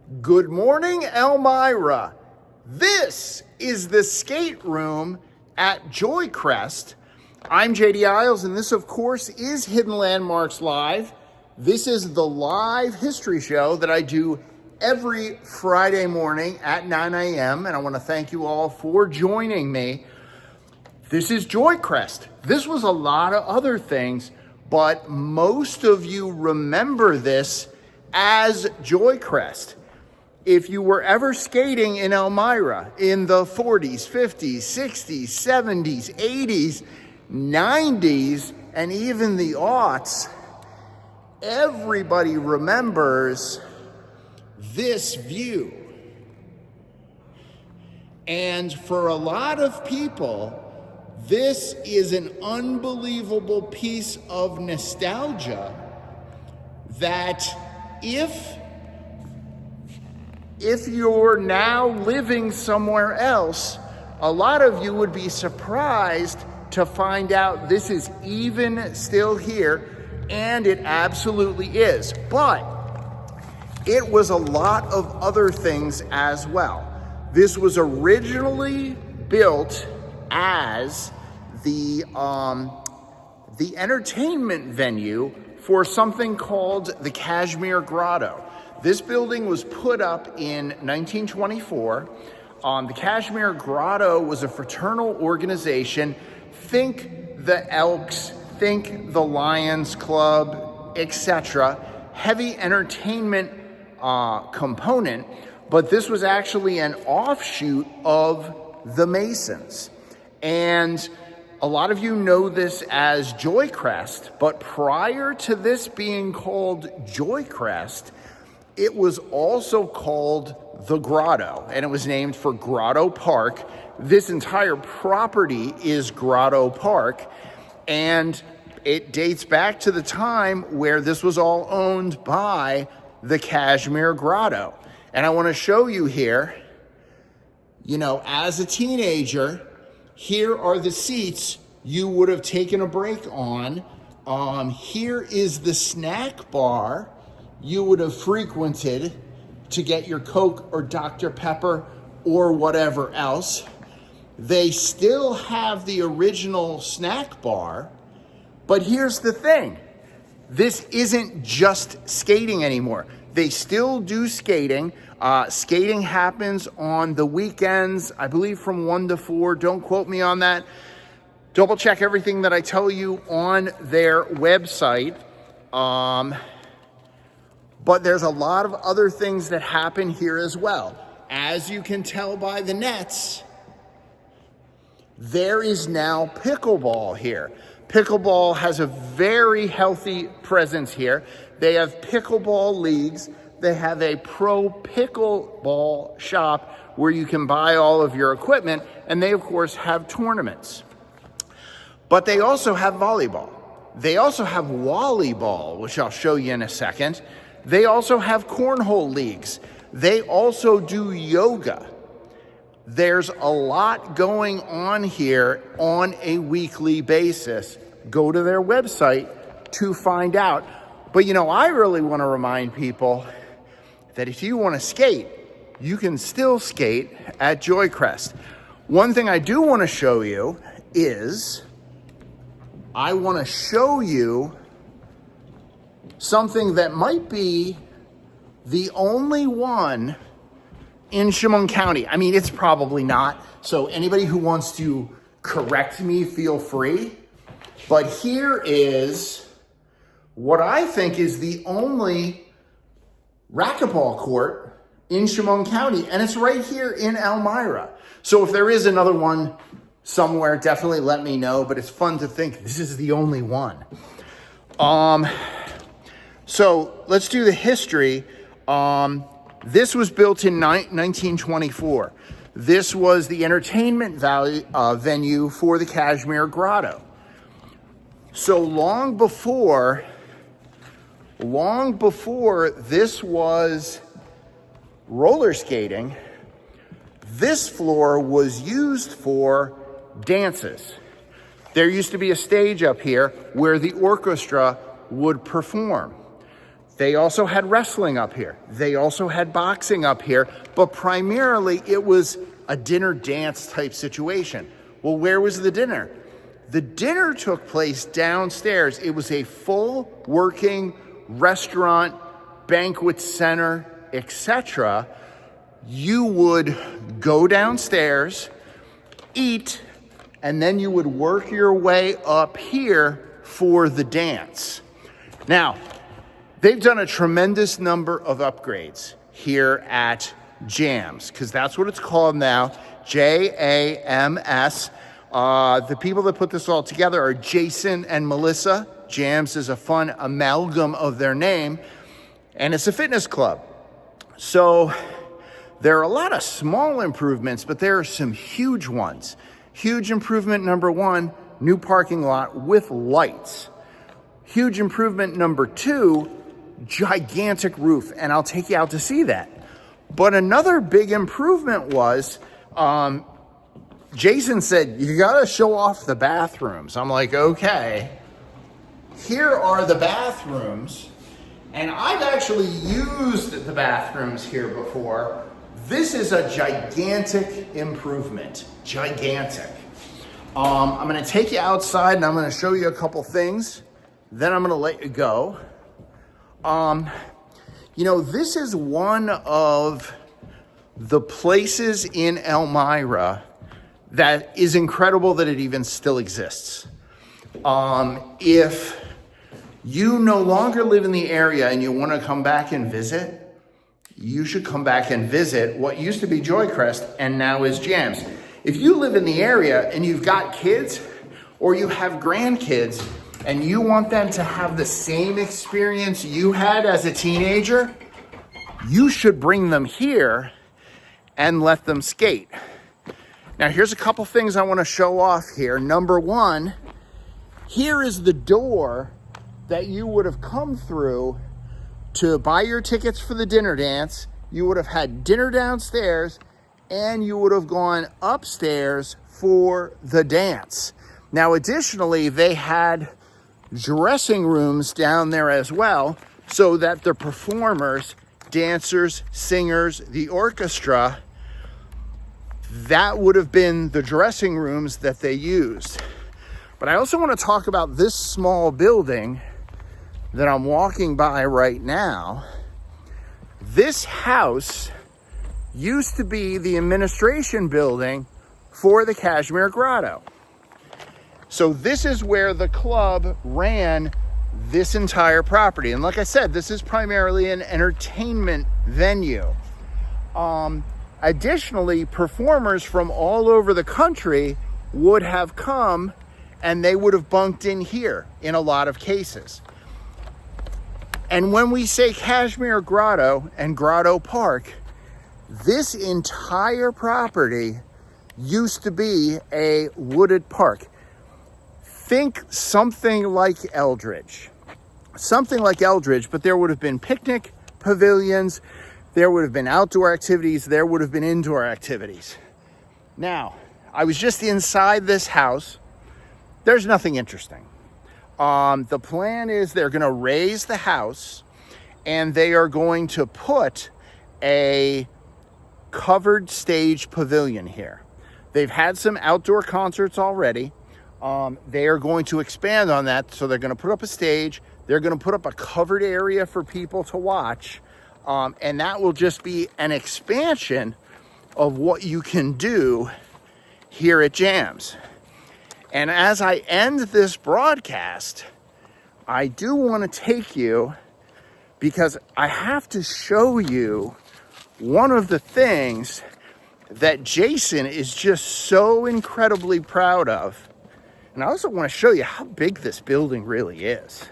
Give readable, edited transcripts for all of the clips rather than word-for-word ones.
Good morning, Elmira. This is the skate room at Joycrest. I'm JD Isles, and this, of course, is Hidden Landmarks Live. This is the live history show that I do every Friday morning at 9 a.m., and I want to thank you all for joining me. This is Joycrest. This was a lot of other things, but most of you remember this as Joycrest. If you were ever skating in Elmira in the 40s, 50s, 60s, 70s, 80s, 90s, and even the aughts, everybody remembers this view. And for a lot of people, this is an unbelievable piece of nostalgia that if you're now living somewhere else, a lot of you would be surprised to find out this is even still here, and it absolutely is. But it was a lot of other things as well. This was originally built as the entertainment venue for something called the Kashmir Grotto. This building was put up in 1924. The Kashmir Grotto was a fraternal organization. Think the Elks, think the Lions Club, etc. Heavy entertainment component, but this was actually an offshoot of the Masons. And a lot of you know this as Joycrest, but prior to this being called Joycrest, it was also called the Grotto, and it was named for Grotto Park. This entire property is Grotto Park, and it dates back to the time where this was all owned by the Kashmir Grotto. And I want to show you here, as a teenager, here are the seats you would have taken a break on. Here is the snack bar you would have frequented to get your Coke or Dr. Pepper or whatever else. They still have the original snack bar, but here's the thing. This isn't just skating anymore. They still do skating. Skating happens on the weekends, I believe from 1 to 4. Don't quote me on that. Double check everything that I tell you on their website. But there's a lot of other things that happen here as well. As you can tell by the nets, there is now pickleball here. Pickleball has a very healthy presence here. They have pickleball leagues. They have a pro pickleball shop where you can buy all of your equipment, and they, of course, have tournaments. But they also have volleyball. They also have volleyball, which I'll show you in a second. They also have cornhole leagues. They also do yoga. There's a lot going on here on a weekly basis. Go to their website to find out. But I really want to remind people that if you want to skate, you can still skate at Joycrest. One thing I do want to show you is I want to show you something that might be the only one in Chemung County. I mean, it's probably not. So anybody who wants to correct me, feel free. But here is what I think is the only racquetball court in Chemung County, and it's right here in Elmira. So if there is another one somewhere, definitely let me know, but it's fun to think this is the only one. So let's do the history. This was built in 1924. This was the entertainment venue for the Kashmir Grotto. So long before this was roller skating, this floor was used for dances. There used to be a stage up here where the orchestra would perform. They also had wrestling up here. They also had boxing up here, but primarily it was a dinner dance type situation. Well, where was the dinner? The dinner took place downstairs. It was a full working restaurant, banquet center, etc. You would go downstairs, eat, and then you would work your way up here for the dance. Now, they've done a tremendous number of upgrades here at JAMS, because that's what it's called now, JAMS. The people that put this all together are Jason and Melissa. JAMS is a fun amalgam of their name, and it's a fitness club. So there are a lot of small improvements, but there are some huge ones. Huge improvement number one, new parking lot with lights. Huge improvement number two, gigantic roof, and I'll take you out to see that. But another big improvement was, Jason said, you gotta show off the bathrooms. I'm like, okay. Here are the bathrooms, and I've actually used the bathrooms here before. This is a gigantic improvement, gigantic. I'm gonna take you outside and I'm gonna show you a couple things, then I'm gonna let you go. You know, this is one of the places in Elmira that is incredible that it even still exists. If you no longer live in the area and you want to come back and visit, you should come back and visit what used to be Joycrest and now is JAMS. If you live in the area and you've got kids or you have grandkids and you want them to have the same experience you had as a teenager, you should bring them here and let them skate. Now, here's a couple things I want to show off here. Number one, here is the door that you would have come through to buy your tickets for the dinner dance. You would have had dinner downstairs and you would have gone upstairs for the dance. Now, additionally, they had dressing rooms down there as well, so that the performers, dancers, singers, the orchestra, that would have been the dressing rooms that they used. But I also want to talk about this small building that I'm walking by right now. This house used to be the administration building for the Kashmir Grotto. So this is where the club ran this entire property. And like I said, this is primarily an entertainment venue. Additionally, performers from all over the country would have come and they would have bunked in here in a lot of cases. And when we say Kashmir Grotto and Grotto Park, this entire property used to be a wooded park. Think something like Eldridge. Something like Eldridge, but there would have been picnic pavilions, there would have been outdoor activities, there would have been indoor activities. Now, I was just inside this house. There's nothing interesting. The plan is they're going to raise the house and they are going to put a covered stage pavilion here. They've had some outdoor concerts already. They are going to expand on that. So they're going to put up a stage. They're going to put up a covered area for people to watch. And that will just be an expansion of what you can do here at JAMS. And as I end this broadcast, I do want to take you, because I have to show you one of the things that Jason is just so incredibly proud of. And I also want to show you how big this building really is.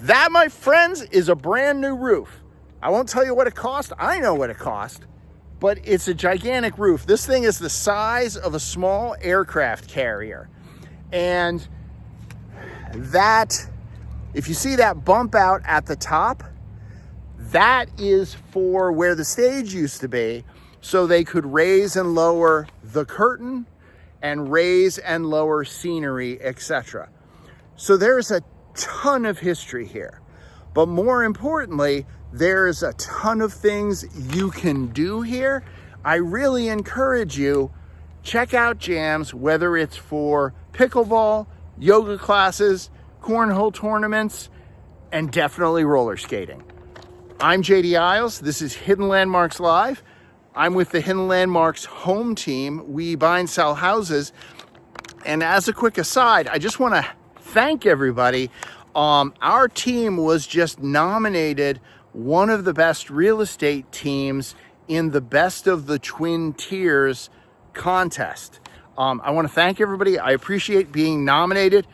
That, my friends, is a brand new roof. I won't tell you what it cost. I know what it cost, but it's a gigantic roof. This thing is the size of a small aircraft carrier. And that, if you see that bump out at the top, that is for where the stage used to be, so they could raise and lower the curtain and raise and lower scenery, etc. So there's a ton of history here. But more importantly, there's a ton of things you can do here. I really encourage you, check out JAMS, whether it's for pickleball, yoga classes, cornhole tournaments, and definitely roller skating. I'm JD Isles. This is Hidden Landmarks Live. I'm with the Hidden Landmarks home team. We buy and sell houses. And as a quick aside, I just want to thank everybody. Our team was just nominated one of the best real estate teams in the Best of the Twin Tiers contest. I want to thank everybody. I appreciate being nominated.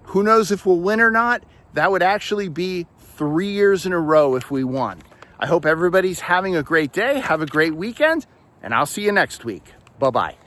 Who knows if we'll win or not? That would actually be 3 years in a row if we won. I hope everybody's having a great day. Have a great weekend, and I'll see you next week. Bye-bye.